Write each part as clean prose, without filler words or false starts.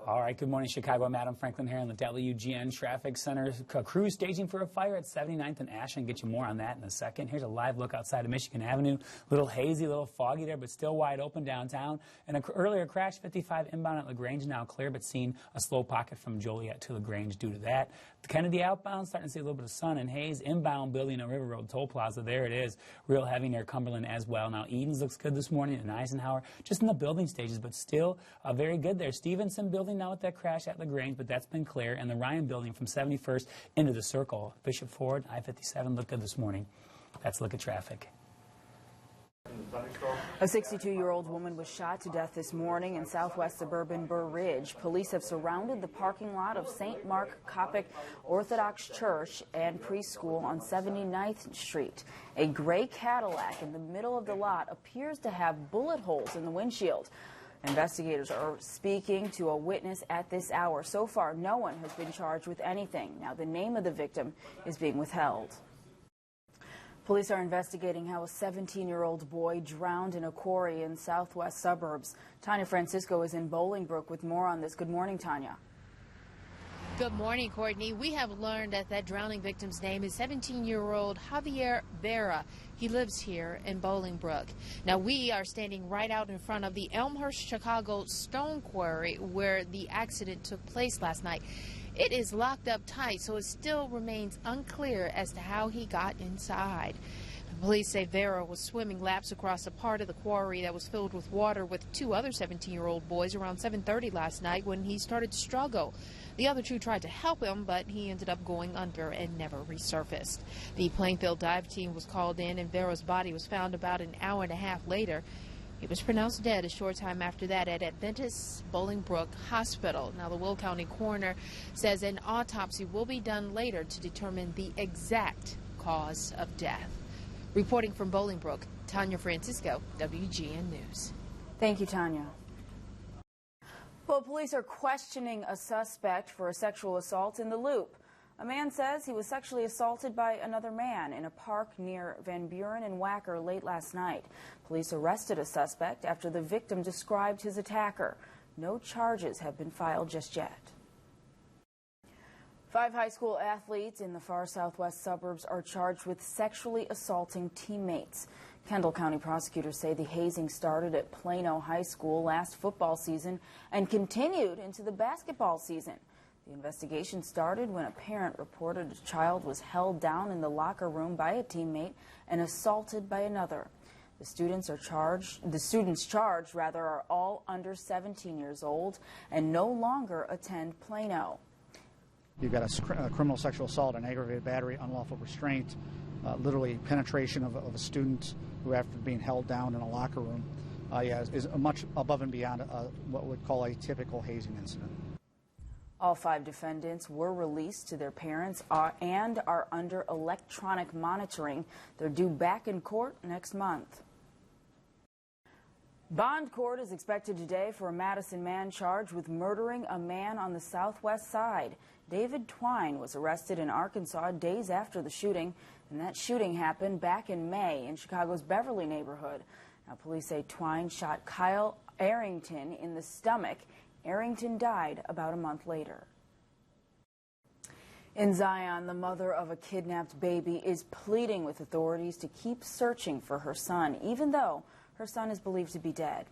All right, good morning, Chicago. I'm Adam Franklin here in the WGN Traffic Center. Crew staging for a fire at 79th and Ashland. Get you more on that in a second. Here's a live look outside of Michigan Avenue. A little hazy, a little foggy there, but still wide open downtown. And an earlier crash, 55 inbound at LaGrange, now clear, but seen a slow pocket from Joliet to LaGrange due to that. The Kennedy outbound, starting to see a little bit of sun and haze. Inbound, building on River Road Toll Plaza. There it is. Real heavy near Cumberland as well. Now, Edens looks good this morning, and Eisenhower, just in the building stages, but still very good there. Stevenson building now with that crash at LaGrange, but that's been clear. And the Ryan building from 71st into the Circle. Bishop Ford, I-57 looked good this morning. That's a look at traffic. A 62-year-old woman was shot to death this morning in southwest suburban Burr Ridge. Police have surrounded the parking lot of St. Mark Coptic Orthodox Church and preschool on 79th Street. A gray Cadillac in the middle of the lot appears to have bullet holes in the windshield. Investigators are speaking to a witness at this hour. So far, no one has been charged with anything. Now, the name of the victim is being withheld. Police are investigating how a 17-year-old boy drowned in a quarry in southwest suburbs. Tanya Francisco is in Bolingbrook with more on this. Good morning, Tanya. Good morning, Courtney. We have learned that that drowning victim's name is 17-year-old Javier Vera. He lives here in Bolingbrook. Now, we are standing right out in front of the Elmhurst, Chicago stone quarry where the accident took place last night. It is locked up tight, so it still remains unclear as to how he got inside. Police say Vera was swimming laps across a part of the quarry that was filled with water with two other 17-year-old boys around 7:30 last night when he started to struggle. The other two tried to help him, but he ended up going under and never resurfaced. The Plainfield dive team was called in, and Vera's body was found about an hour and a half later. He was pronounced dead a short time after that at Adventist Bolingbrook Hospital. Now, the Will County coroner says an autopsy will be done later to determine the exact cause of death. Reporting from Bolingbrook, Tanya Francisco, WGN News. Thank you, Tanya. Well, police are questioning a suspect for a sexual assault in the Loop. A man says he was sexually assaulted by another man in a park near Van Buren and Wacker late last night. Police arrested a suspect after the victim described his attacker. No charges have been filed just yet. 5 high school athletes in the far southwest suburbs are charged with sexually assaulting teammates. Kendall County prosecutors say the hazing started at Plano High School last football season and continued into the basketball season. The investigation started when a parent reported a child was held down in the locker room by a teammate and assaulted by another. The students charged are all under 17 years old and no longer attend Plano. You've got a criminal sexual assault, an aggravated battery, unlawful restraint, literally penetration of a student who, after being held down in a locker room, is much above and beyond what we would call a typical hazing incident. All 5 defendants were released to their parents and are under electronic monitoring. They're due back in court next month. Bond court is expected today for a Madison man charged with murdering a man on the southwest side. David Twine was arrested in Arkansas days after the shooting, and that shooting happened back in May in Chicago's Beverly neighborhood. Now, police say Twine shot Kyle Arrington in the stomach. Arrington died about a month later. In Zion, the mother of a kidnapped baby is pleading with authorities to keep searching for her son, even though her son is believed to be dead.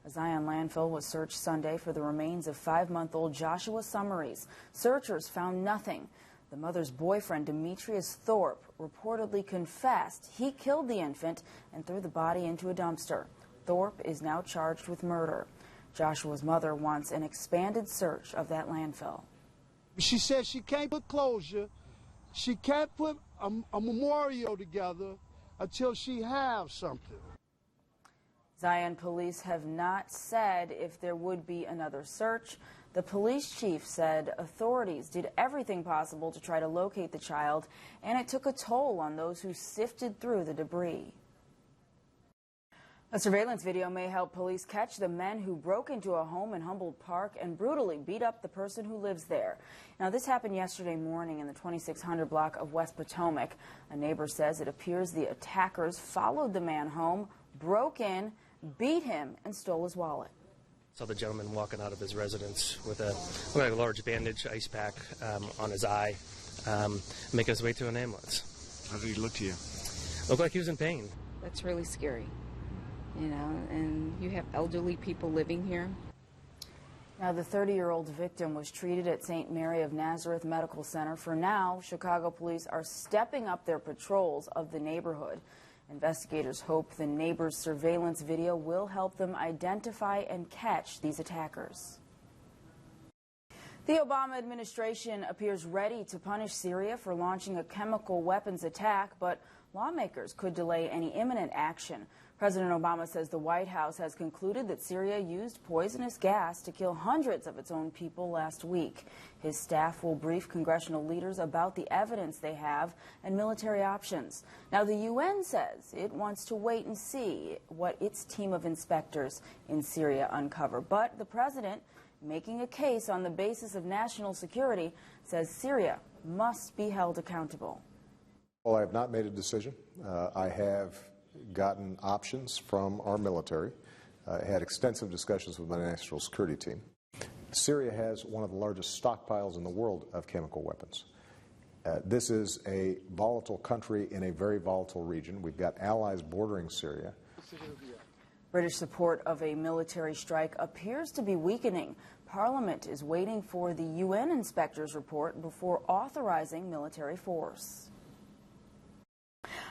A Zion landfill was searched Sunday for the remains of 5-month-old Joshua Summaries. Searchers found nothing. The mother's boyfriend, Demetrius Thorpe, reportedly confessed he killed the infant and threw the body into a dumpster. Thorpe is now charged with murder. Joshua's mother wants an expanded search of that landfill. She said she can't put closure, she can't put a memorial together until she has something. Zion police have not said if there would be another search. The police chief said authorities did everything possible to try to locate the child, and it took a toll on those who sifted through the debris. A surveillance video may help police catch the men who broke into a home in Humboldt Park and brutally beat up the person who lives there. Now, this happened yesterday morning in the 2600 block of West Potomac. A neighbor says it appears the attackers followed the man home, broke in, beat him, and stole his wallet. Saw the gentleman walking out of his residence with a large bandage, ice pack on his eye, making his way to an ambulance. How did he look to you? Looked like he was in pain. That's really scary, you know, and you have elderly people living here. Now, the 30-year-old victim was treated at St. Mary of Nazareth Medical Center. For now, Chicago police are stepping up their patrols of the neighborhood. Investigators hope the neighbor's surveillance video will help them identify and catch these attackers. The Obama administration appears ready to punish Syria for launching a chemical weapons attack, but lawmakers could delay any imminent action. President Obama says the White House has concluded that Syria used poisonous gas to kill hundreds of its own people last week. His staff will brief congressional leaders about the evidence they have and military options. Now, the UN says it wants to wait and see what its team of inspectors in Syria uncover. But the president, making a case on the basis of national security, says Syria must be held accountable. Well, I have not made a decision. I have gotten options from our military. I had extensive discussions with my national security team. Syria has one of the largest stockpiles in the world of chemical weapons. This is a volatile country in a very volatile region. We've got allies bordering Syria. British support of a military strike appears to be weakening. Parliament is waiting for the UN inspector's report before authorizing military force.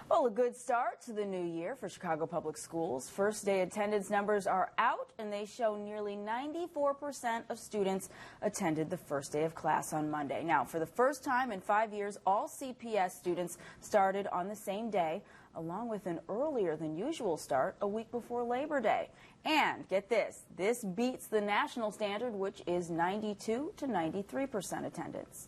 Well, a good start to the new year for Chicago Public Schools. First day attendance numbers are out, and they show nearly 94% of students attended the first day of class on Monday. Now, for the first time in 5 years, all CPS students started on the same day, along with an earlier than usual start a week before Labor Day. And get this beats the national standard, which is 92 to 93% attendance.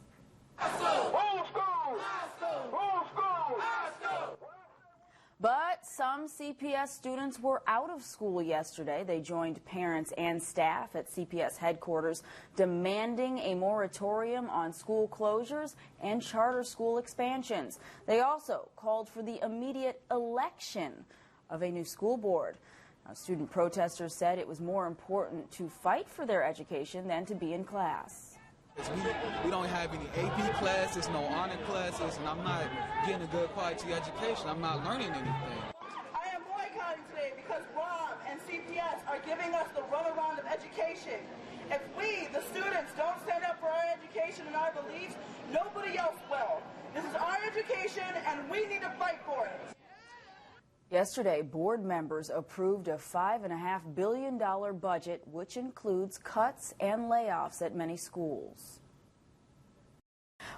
But some CPS students were out of school yesterday. They joined parents and staff at CPS headquarters demanding a moratorium on school closures and charter school expansions. They also called for the immediate election of a new school board. Now, student protesters said it was more important to fight for their education than to be in class. We don't have any AP classes, no honor classes, and I'm not getting a good quality education. I'm not learning anything. I am boycotting today because Rob and CPS are giving us the runaround of education. If we, the students, don't stand up for our education and our beliefs, nobody else will. This is our education, and we need to fight for it. Yesterday, board members approved a $5.5 billion budget, which includes cuts and layoffs at many schools.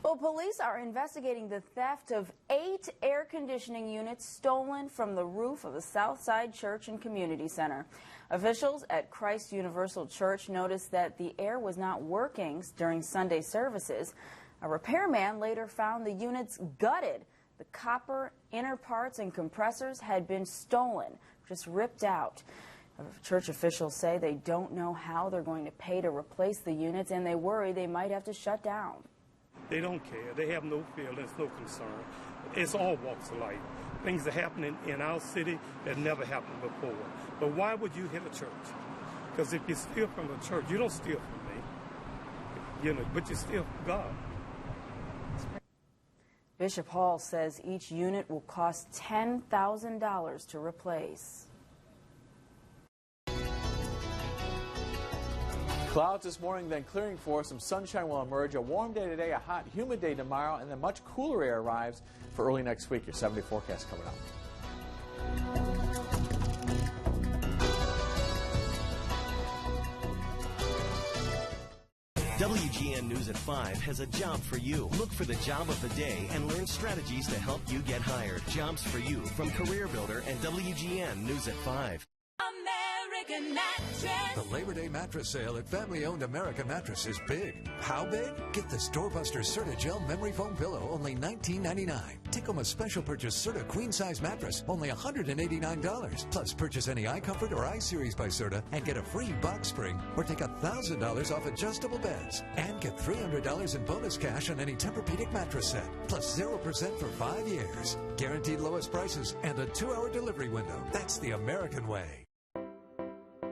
Well, police are investigating the theft of 8 air conditioning units stolen from the roof of a Southside Church and Community Center. Officials at Christ Universal Church noticed that the air was not working during Sunday services. A repairman later found the units gutted. The copper inner parts and compressors had been stolen, just ripped out. Church officials say they don't know how they're going to pay to replace the units, and they worry they might have to shut down. They don't care. They have no feelings, no concern. It's all walks of life. Things are happening in our city that never happened before. But why would you hit a church? Because if you steal from a church, you don't steal from me, but you steal from God. Bishop Hall says each unit will cost $10,000 to replace. Clouds this morning, then clearing for us. Some sunshine will emerge. A warm day today, a hot, humid day tomorrow, and then much cooler air arrives for early next week. Your 7-day forecast coming up. WGN News at 5 has a job for you. Look for the job of the day and learn strategies to help you get hired. Jobs for you from Career Builder and WGN News at 5. American Mattress. The Labor Day mattress sale at family-owned American Mattress is big. How big? Get the Storebuster Serta Gel Memory Foam Pillow, only $19.99. Take home a special purchase Serta Queen Size Mattress, only $189. Plus, purchase any iComfort or iSeries by Serta and get a free box spring or take $1,000 off adjustable beds. And get $300 in bonus cash on any Tempur-Pedic mattress set. Plus 0% for 5 years. Guaranteed lowest prices and a 2-hour delivery window. That's the American way.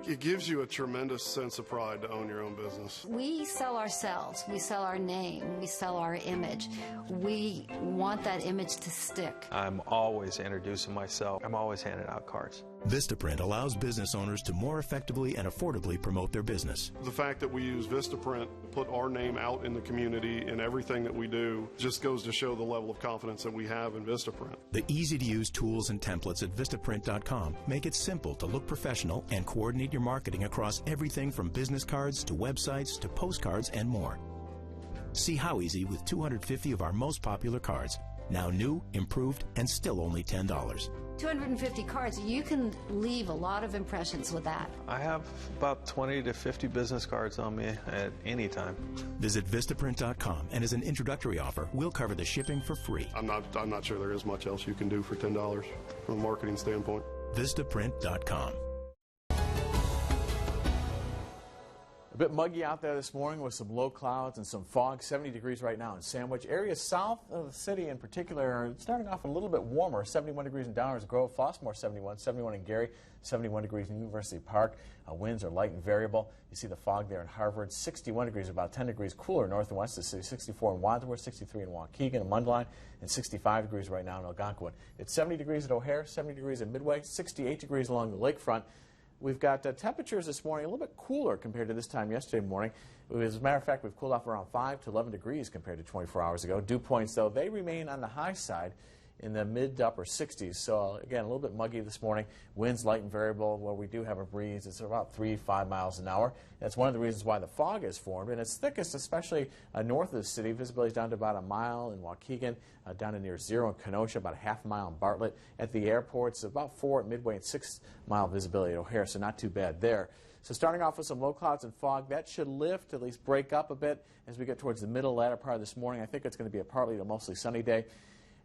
It gives you a tremendous sense of pride to own your own business. We sell ourselves. We sell our name. We sell our image. We want that image to stick. I'm always introducing myself. I'm always handing out cards. Vistaprint allows business owners to more effectively and affordably promote their business. The fact that we use Vistaprint, put our name out in the community in everything that we do, just goes to show the level of confidence that we have in Vistaprint. The easy-to-use tools and templates at Vistaprint.com make it simple to look professional and coordinate your marketing across everything from business cards to websites to postcards and more. See how easy with 250 of our most popular cards. Now new, improved, and still only $10. 250 cards, you can leave a lot of impressions with that. I have about 20 to 50 business cards on me at any time. Visit Vistaprint.com, and as an introductory offer, we'll cover the shipping for free. I'm not sure there is much else you can do for $10 from a marketing standpoint. Vistaprint.com. A bit muggy out there this morning with some low clouds and some fog. 70 degrees right now in Sandwich. Areas south of the city in particular are starting off a little bit warmer. 71 degrees in Downers Grove, Flossmoor 71, 71 in Gary, 71 degrees in University Park. Winds are light and variable. You see the fog there in Harvard. 61 degrees, about 10 degrees cooler north and west of the city. 64 in Wadsworth, 63 in Waukegan and Mundelein, and 65 degrees right now in Algonquin. It's 70 degrees at O'Hare, 70 degrees in Midway, 68 degrees along the lakefront. We've got temperatures this morning a little bit cooler compared to this time yesterday morning. As a matter of fact, we've cooled off around 5 to 11 degrees compared to 24 hours ago. Dew points, though, they remain on the high side in the mid to upper 60s. So, again, a little bit muggy this morning. Winds light and variable. Where we do have a breeze, it's about 3-5 miles an hour. That's one of the reasons why the fog is formed. And it's thickest, especially north of the city. Visibility is down to about a mile in Waukegan, down to near 0 in Kenosha, about a half mile in Bartlett. At the airport, it's about 4 at Midway and 6 mile visibility at O'Hare, so not too bad there. So starting off with some low clouds and fog, that should lift, at least break up a bit as we get towards the middle, latter part of this morning. I think it's going to be a partly to mostly sunny day.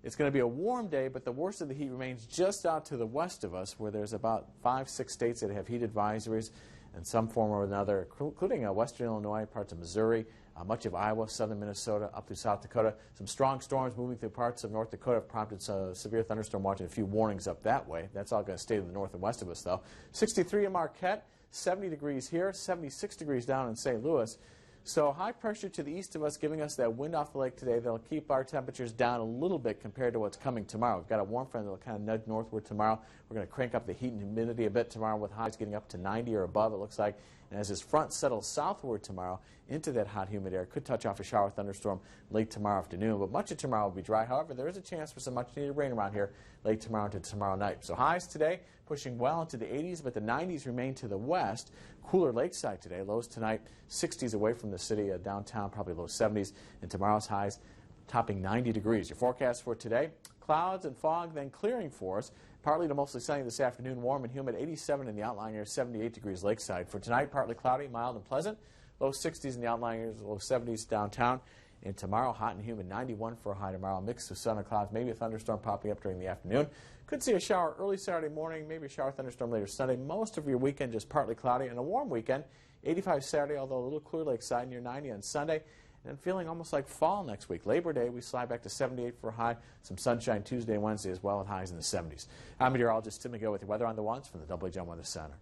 It's going to be a warm day, but the worst of the heat remains just out to the west of us, where there's about 5-6 states that have heat advisories in some form or another, including western Illinois, parts of Missouri, much of Iowa, southern Minnesota, up through South Dakota. Some strong storms moving through parts of North Dakota have prompted severe thunderstorm watch and a few warnings up that way. That's all going to stay to the north and west of us, though. 63 in Marquette, 70 degrees here, 76 degrees down in St. Louis. So high pressure to the east of us giving us that wind off the lake today. That'll keep our temperatures down a little bit compared to what's coming tomorrow. We've got a warm front that'll kind of nudge northward tomorrow. We're going to crank up the heat and humidity a bit tomorrow with highs getting up to 90 or above, it looks like. And as this front settles southward tomorrow into that hot, humid air, could touch off a shower thunderstorm late tomorrow afternoon. But much of tomorrow will be dry. However, there is a chance for some much-needed rain around here late tomorrow into tomorrow night. So highs today pushing well into the 80s, but the 90s remain to the west. Cooler lakeside today. Lows tonight, 60s away from the city, downtown, probably low 70s. And tomorrow's highs topping 90 degrees. Your forecast for today, clouds and fog, then clearing for us. Partly to mostly sunny this afternoon, warm and humid, 87 in the outlying areas, 78 degrees lakeside. For tonight, partly cloudy, mild and pleasant. Low 60s in the outlying areas, low 70s downtown. And tomorrow, hot and humid, 91 for a high tomorrow, mixed with sun and clouds, maybe a thunderstorm popping up during the afternoon. Could see a shower early Saturday morning, maybe a shower thunderstorm later Sunday. Most of your weekend just partly cloudy and a warm weekend. 85 Saturday, although a little cooler lakeside, near 90 on Sunday. And feeling almost like fall next week. Labor Day, we slide back to 78 for a high. Some sunshine Tuesday and Wednesday as well, with highs in the 70s. I'm meteorologist Tim McGill with your weather on the ones from the WHM Weather Center.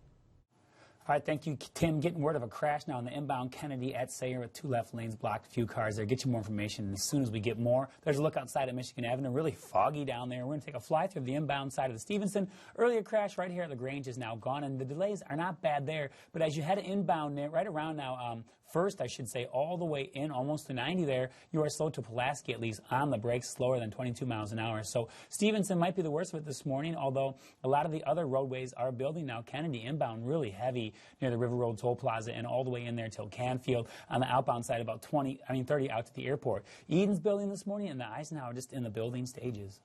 All right, thank you, Tim. Getting word of a crash now on the inbound Kennedy at Sayre with 2 left lanes blocked, a few cars there. Get you more information. And as soon as we get more, there's a look outside at Michigan Avenue. Really foggy down there. We're going to take a fly through the inbound side of the Stevenson. Earlier crash right here at LaGrange is now gone, and the delays are not bad there. But as you head inbound right around now, first, I should say, all the way in, almost to 90 there, you are slow to Pulaski, at least on the brakes, slower than 22 miles an hour. So Stevenson might be the worst of it this morning, although a lot of the other roadways are building now. Kennedy inbound really heavy near the River Road Toll Plaza and all the way in there till Canfield. On the outbound side, about 30 out to the airport. Eden's building this morning, and the Eisenhower just in the building stages.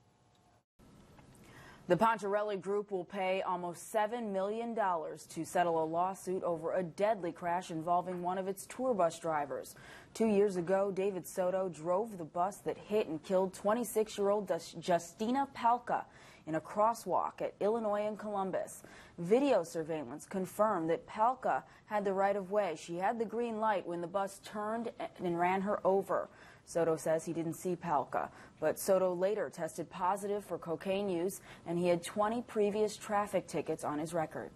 The Poncherelli Group will pay almost $7 million to settle a lawsuit over a deadly crash involving one of its tour bus drivers. 2 years ago, David Soto drove the bus that hit and killed 26-year-old Justina Palka in a crosswalk at Illinois and Columbus. Video surveillance confirmed that Palka had the right-of-way. She had the green light when the bus turned and ran her over. Soto says he didn't see Palka, but Soto later tested positive for cocaine use, and he had 20 previous traffic tickets on his record.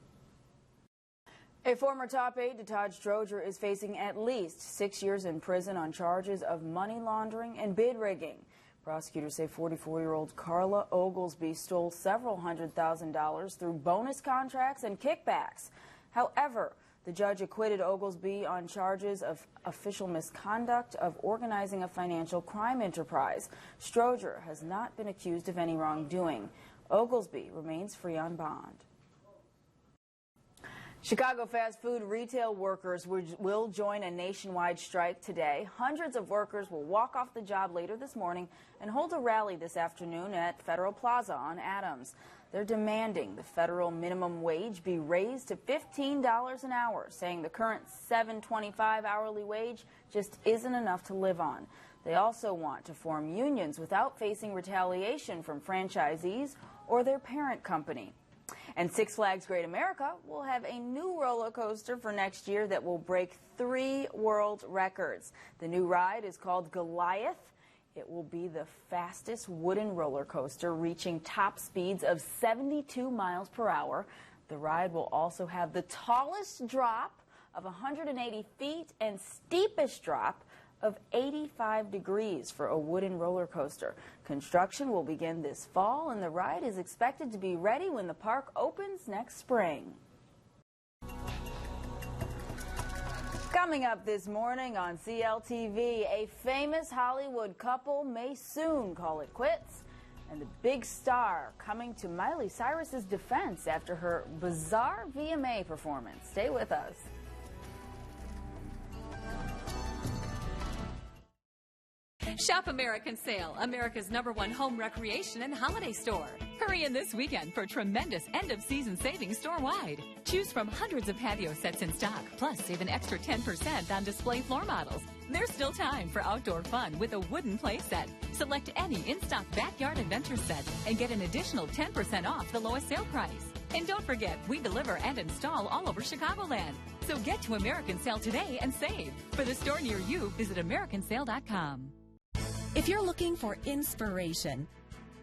A former top aide to Todd Stroger is facing at least 6 years in prison on charges of money laundering and bid rigging. Prosecutors say 44-year-old Carla Oglesby stole several $100,000 through bonus contracts and kickbacks. However, the judge acquitted Oglesby on charges of official misconduct of organizing a financial crime enterprise. Stroger has not been accused of any wrongdoing. Oglesby remains free on bond. Chicago fast food retail workers will join a nationwide strike today. Hundreds of workers will walk off the job later this morning and hold a rally this afternoon at Federal Plaza on Adams. They're demanding the federal minimum wage be raised to $15 an hour, saying the current $7.25 hourly wage just isn't enough to live on. They also want to form unions without facing retaliation from franchisees or their parent company. And Six Flags Great America will have a new roller coaster for next year that will break 3 world records. The new ride is called Goliath. It will be the fastest wooden roller coaster, reaching top speeds of 72 miles per hour. The ride will also have the tallest drop of 180 feet and steepest drop of 85 degrees for a wooden roller coaster. Construction will begin this fall, and the ride is expected to be ready when the park opens next spring. Coming up this morning on CLTV, a famous Hollywood couple may soon call it quits, and the big star coming to Miley Cyrus's defense after her bizarre VMA performance. Stay with us. Shop American Sale, America's #1 home recreation and holiday store. Hurry in this weekend for tremendous end-of-season savings store-wide. Choose from hundreds of patio sets in stock, plus save an extra 10% on display floor models. There's still time for outdoor fun with a wooden play set. Select any in-stock backyard adventure set and get an additional 10% off the lowest sale price. And don't forget, we deliver and install all over Chicagoland. So get to American Sale today and save. For the store near you, visit AmericanSale.com. If you're looking for inspiration,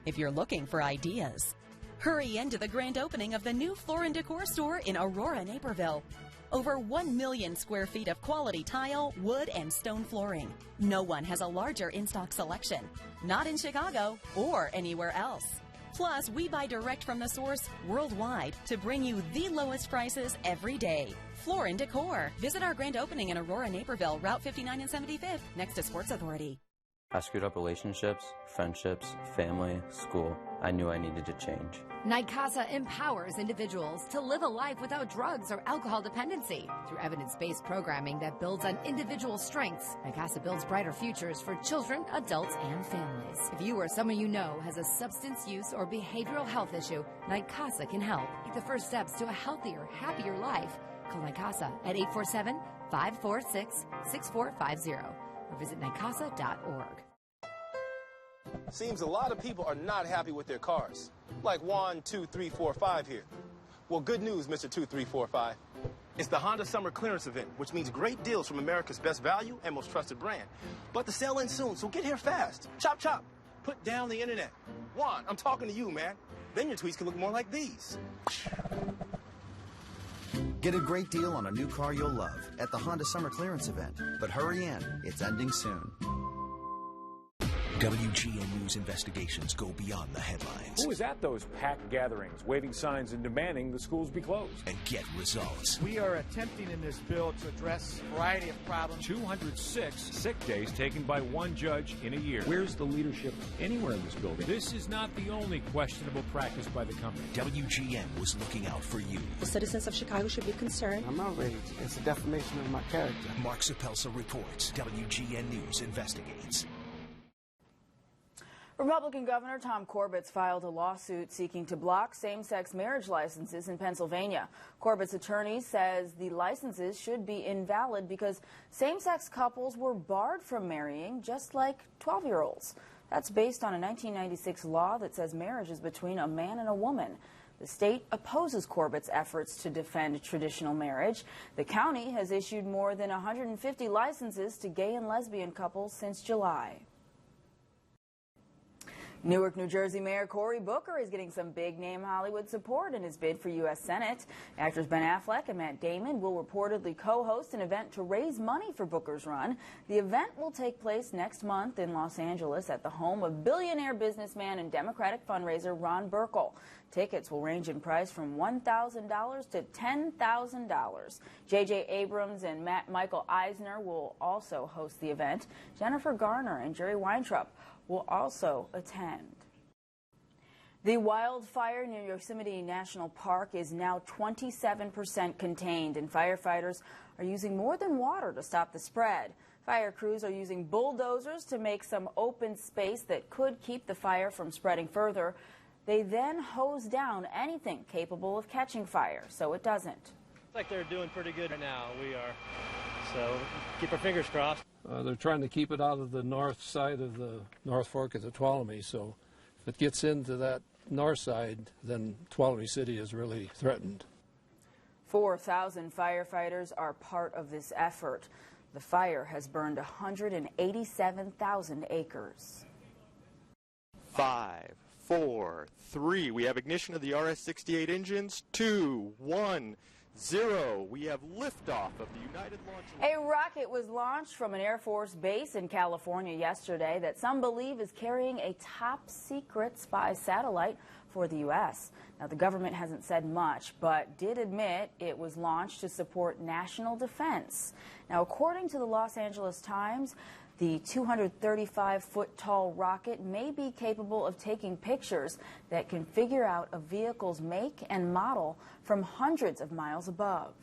if you're looking for ideas, hurry into the grand opening of the new Floor & Decor store in Aurora, Naperville. Over 1 million square feet of quality tile, wood, and stone flooring. No one has a larger in-stock selection. Not in Chicago or anywhere else. Plus, we buy direct from the source worldwide to bring you the lowest prices every day. Floor & Decor. Visit our grand opening in Aurora, Naperville, Route 59 and 75th, next to Sports Authority. I screwed up relationships, friendships, family, school. I knew I needed to change. NYCASA empowers individuals to live a life without drugs or alcohol dependency through evidence-based programming that builds on individual strengths. NYCASA builds brighter futures for children, adults, and families. If you or someone you know has a substance use or behavioral health issue, NYCASA can help. Take the first steps to a healthier, happier life. Call NYCASA at 847-546-6450 or visit NYCASA.org. Seems a lot of people are not happy with their cars. Like Juan 2345 here. Well, good news, Mr. 2345. It's the Honda Summer Clearance Event, which means great deals from America's best value and most trusted brand. But the sale ends soon, so get here fast. Chop, chop. Put down the internet. Juan, I'm talking to you, man. Then your tweets can look more like these. Get a great deal on a new car you'll love at the Honda Summer Clearance Event. But hurry in, it's ending soon. WGN News investigations go beyond the headlines. Who was at those packed gatherings, waving signs and demanding the schools be closed? And get results. We are attempting in this bill to address a variety of problems. 206 sick days taken by one judge in a year. Where's the leadership anywhere in this building? This is not the only questionable practice by the company. WGN was looking out for you. The citizens of Chicago should be concerned. I'm outraged. It's a defamation of my character. Mark Sapelsa reports. WGN News investigates. Republican Governor Tom Corbett's filed a lawsuit seeking to block same-sex marriage licenses in Pennsylvania. Corbett's attorney says the licenses should be invalid because same-sex couples were barred from marrying just like 12-year-olds. That's based on a 1996 law that says marriage is between a man and a woman. The state opposes Corbett's efforts to defend traditional marriage. The county has issued more than 150 licenses to gay and lesbian couples since July. Newark, New Jersey Mayor Cory Booker is getting some big-name Hollywood support in his bid for U.S. Senate. Actors Ben Affleck and Matt Damon will reportedly co-host an event to raise money for Booker's run. The event will take place next month in Los Angeles at the home of billionaire businessman and Democratic fundraiser Ron Burkle. Tickets will range in price from $1,000 to $10,000. J.J. Abrams and Michael Eisner will also host the event. Jennifer Garner and Jerry Weintraub will also attend. The wildfire near Yosemite National Park is now 27% contained, and firefighters are using more than water to stop the spread. Fire crews are using bulldozers to make some open space that could keep the fire from spreading further. They then hose down anything capable of catching fire so it doesn't. Looks like they're doing pretty good right now. We are. So keep our fingers crossed. They're trying to keep it out of the north side of the North Fork of the Tuolumne, so if it gets into that north side, then Tuolumne City is really threatened. 4,000 firefighters are part of this effort. The fire has burned 187,000 acres. 5, 4, 3. We have ignition of the RS-68 engines. 2, 1. 0. We have liftoff of the United Launch. A rocket was launched from an Air Force base in California yesterday that some believe is carrying a top-secret spy satellite for the U.S. Now, the government hasn't said much, but did admit it was launched to support national defense. Now, according to the Los Angeles Times, the 235-foot-tall rocket may be capable of taking pictures that can figure out a vehicle's make and model from hundreds of miles above.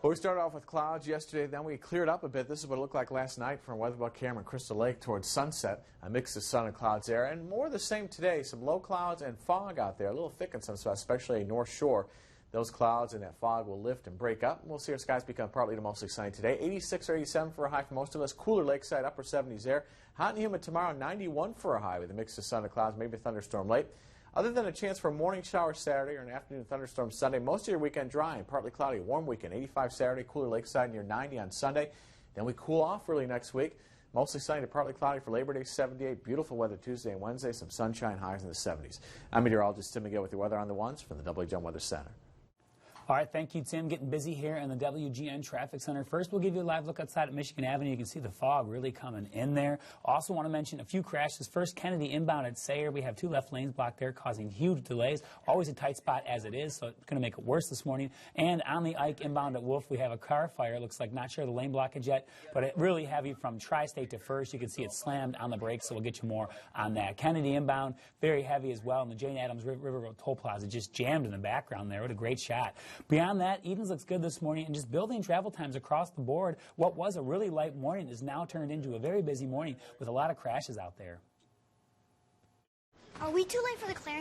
Well, we started off with clouds yesterday, then we cleared up a bit. This is what it looked like last night from weatherbook camera in Crystal Lake towards sunset. A mix of sun and clouds there, and more the same today. Some low clouds and fog out there, a little thick in some spots, especially North Shore. Those clouds and that fog will lift and break up. We'll see our skies become partly to mostly sunny today. 86 or 87 for a high for most of us. Cooler lakeside, upper 70s there. Hot and humid tomorrow, 91 for a high with a mix of sun and clouds, maybe a thunderstorm late. Other than a chance for a morning shower Saturday or an afternoon thunderstorm Sunday, most of your weekend dry and partly cloudy. Warm weekend, 85 Saturday, cooler lakeside near 90 on Sunday. Then we cool off early next week. Mostly sunny to partly cloudy for Labor Day, 78. Beautiful weather Tuesday and Wednesday. Some sunshine, highs in the 70s. I'm meteorologist Tim McGill with the weather on the ones from the WGN Weather Center. All right, thank you, Tim. Getting busy here in the WGN Traffic Center. First, we'll give you a live look outside at Michigan Avenue. You can see the fog really coming in there. Also want to mention a few crashes. First, Kennedy inbound at Sayre. We have 2 left lanes blocked there, causing huge delays. Always a tight spot as it is, so it's going to make it worse this morning. And on the Ike inbound at Wolf, we have a car fire. Looks like not sure the lane blockage yet, but it really heavy from Tri-State to First. You can see it slammed on the brakes, so we'll get you more on that. Kennedy inbound, very heavy as well. And the Jane Addams River Road Toll Plaza just jammed in the background there. What a great shot. Beyond that, Edens looks good this morning, and just building travel times across the board. What was a really light morning is now turned into a very busy morning with a lot of crashes out there. Are we too late for the clearance?